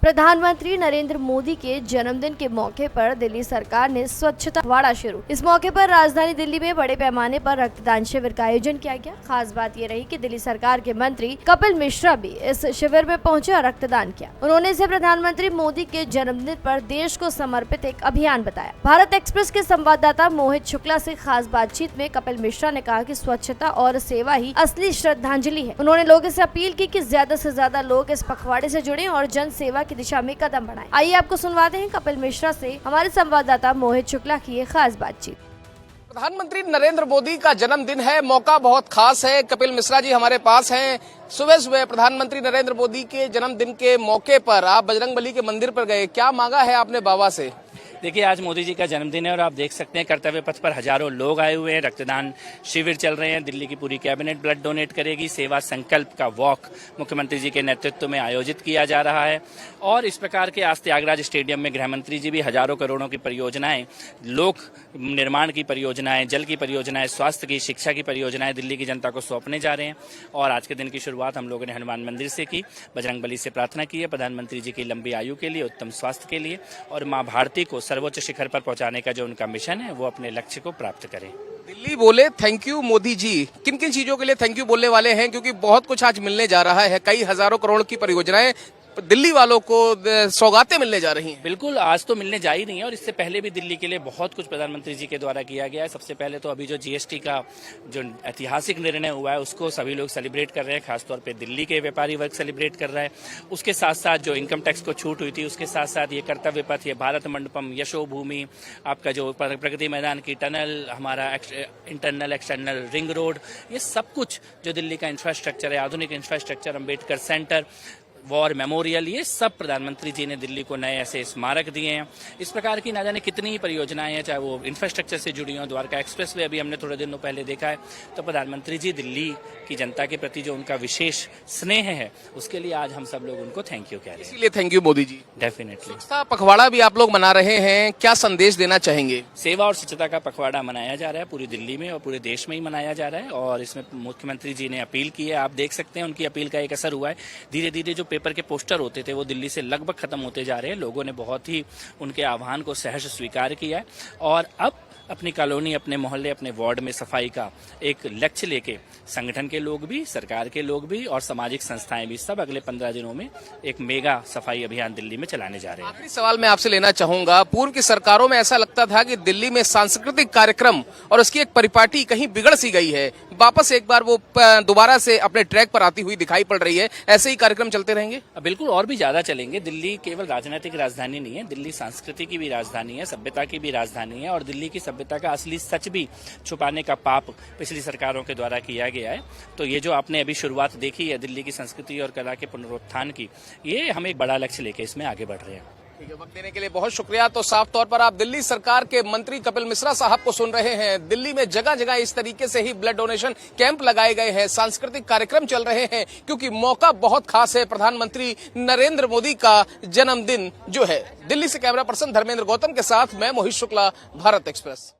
प्रधानमंत्री नरेंद्र मोदी के जन्मदिन के मौके पर दिल्ली सरकार ने स्वच्छता पखवाड़ा शुरू। इस मौके पर राजधानी दिल्ली में बड़े पैमाने पर रक्तदान शिविर का आयोजन किया गया। खास बात ये रही कि दिल्ली सरकार के मंत्री कपिल मिश्रा भी इस शिविर में पहुंचे और रक्तदान किया। उन्होंने इसे प्रधानमंत्री मोदी के जन्मदिन पर देश को समर्पित एक अभियान बताया। भारत एक्सप्रेस के संवाददाता मोहित शुक्ला से खास बातचीत में कपिल मिश्रा ने कहा कि स्वच्छता और सेवा ही असली श्रद्धांजलि है। उन्होंने लोगों से अपील की कि ज्यादा से ज्यादा लोग इस पखवाड़े से जुड़ें और जन सेवा की दिशा में कदम बढ़ाएं। आइए आपको सुनवाते हैं कपिल मिश्रा से हमारे संवाददाता मोहित शुक्ला की ये खास बातचीत। प्रधानमंत्री नरेंद्र मोदी का जन्मदिन है, मौका बहुत खास है। कपिल मिश्रा जी हमारे पास हैं। सुबह सुबह प्रधानमंत्री नरेंद्र मोदी के जन्मदिन के मौके पर आप बजरंगबली के मंदिर पर गए, क्या मांगा है आपने बाबा से? देखिए, आज मोदी जी का जन्मदिन है और आप देख सकते हैं कर्तव्य पथ पर हजारों लोग आए हुए हैं। रक्तदान शिविर चल रहे हैं। दिल्ली की पूरी कैबिनेट ब्लड डोनेट करेगी। सेवा संकल्प का वॉक मुख्यमंत्री जी के नेतृत्व में आयोजित किया जा रहा है और इस प्रकार के आज त्यागराज स्टेडियम में गृह मंत्री जी भी हजारों करोड़ों की परियोजनाएं, लोक निर्माण की परियोजनाएं, जल की परियोजनाएं, स्वास्थ्य की, शिक्षा की परियोजनाएं दिल्ली की जनता को सौंपने जा रहे हैं। और आज के दिन की शुरुआत हम लोगों ने हनुमान मंदिर से की, बजरंगबली से प्रार्थना की है प्रधानमंत्री जी की लंबी आयु के लिए, उत्तम स्वास्थ्य के लिए और माँ भारती को सर्वोच्च शिखर पर पहुंचाने का जो उनका मिशन है वो अपने लक्ष्य को प्राप्त करें। दिल्ली बोले थैंक यू मोदी जी, किन किन चीजों के लिए थैंक यू बोलने वाले हैं? क्योंकि बहुत कुछ आज मिलने जा रहा है, कई हजारों करोड़ की परियोजनाएं दिल्ली वालों को सौगातें मिलने जा रही हैं। बिल्कुल, आज तो मिलने जा ही नहीं है और इससे पहले भी दिल्ली के लिए बहुत कुछ प्रधानमंत्री जी के द्वारा किया गया है। सबसे पहले तो अभी जो जीएसटी का जो ऐतिहासिक निर्णय हुआ है उसको सभी लोग सेलिब्रेट कर रहे हैं, खासतौर पे दिल्ली के व्यापारी वर्ग सेलिब्रेट कर रहा है। उसके साथ साथ जो इनकम टैक्स को छूट हुई थी, उसके साथ साथ ये कर्तव्य पथ, ये भारत मंडपम, यशो भूमि, आपका जो प्रगति मैदान की टनल, हमारा इंटरनल एक्सटर्नल रिंग रोड, ये सब कुछ जो दिल्ली का इंफ्रास्ट्रक्चर है, आधुनिक infrastructure, Ambedkar centre, war memorial, ये सब प्रधानमंत्री जी ने दिल्ली को नए ऐसे स्मारक दिए हैं। इस प्रकार की ना जाने कितनी ही परियोजनाएं हैं, चाहे वो इंफ्रास्ट्रक्चर से जुड़ी हों। द्वारका एक्सप्रेस वे अभी हमने थोड़े दिनों पहले देखा है। तो प्रधानमंत्री जी दिल्ली की जनता के प्रति जो उनका विशेष स्नेह है उसके लिए आज हम सब लोग उनको थैंक यू कह रहे हैं। इसीलिए thank you Modi ji. Definitely. स्वच्छता पखवाड़ा भी आप लोग मना रहे हैं, क्या संदेश देना चाहेंगे? सेवा और स्वच्छता का पखवाड़ा मनाया जा रहा है, पूरी दिल्ली में और पूरे देश में ही मनाया जा रहा है और इसमें मुख्यमंत्री जी ने अपील की है। आप देख सकते हैं उनकी अपील का एक असर हुआ है। धीरे धीरे जो पेपर के पोस्टर होते थे वो दिल्ली से लगभग खत्म होते जा रहे हैं। लोगों ने बहुत ही उनके आह्वान को सहर्ष स्वीकार किया है और अब अपनी कॉलोनी, अपने मोहल्ले, अपने वार्ड में सफाई का एक लक्ष्य लेके संगठन के लोग भी, सरकार के लोग भी और सामाजिक संस्थाएं भी सब अगले 15 दिनों में एक मेगा सफाई अभियान दिल्ली में चलाने जा रहे हैं। आखिरी सवाल मैं आपसे लेना चाहूंगा, पूर्व की सरकारों में ऐसा लगता था कि दिल्ली में सांस्कृतिक कार्यक्रम और उसकी एक परिपाटी कहीं बिगड़ सी गई है, वापस एक बार वो दोबारा से अपने ट्रैक पर आती हुई दिखाई पड़ रही है। ऐसे ही कार्यक्रम चलते रहेंगे? बिल्कुल, और भी ज्यादा चलेंगे। दिल्ली केवल राजनीतिक राजधानी नहीं है, दिल्ली संस्कृति की भी राजधानी है, सभ्यता की भी राजधानी है और दिल्ली की सभ्यता का असली सच भी छुपाने का पाप पिछली सरकारों के द्वारा किया गया है। तो ये जो आपने अभी शुरुआत देखी है दिल्ली की संस्कृति और कला के पुनरुत्थान की, ये हम एक बड़ा लक्ष्य लेके इसमें आगे बढ़ रहे हैं। ठीक है, वक्त देने के लिए बहुत शुक्रिया। तो साफ तौर पर आप दिल्ली सरकार के मंत्री कपिल मिश्रा साहब को सुन रहे हैं। दिल्ली में जगह जगह इस तरीके से ही ब्लड डोनेशन कैंप लगाए गए हैं, सांस्कृतिक कार्यक्रम चल रहे हैं क्योंकि मौका बहुत खास है, प्रधानमंत्री नरेंद्र मोदी का जन्मदिन जो है। दिल्ली से कैमरा पर्सन धर्मेंद्र गौतम के साथ मैं मोहित शुक्ला, भारत एक्सप्रेस।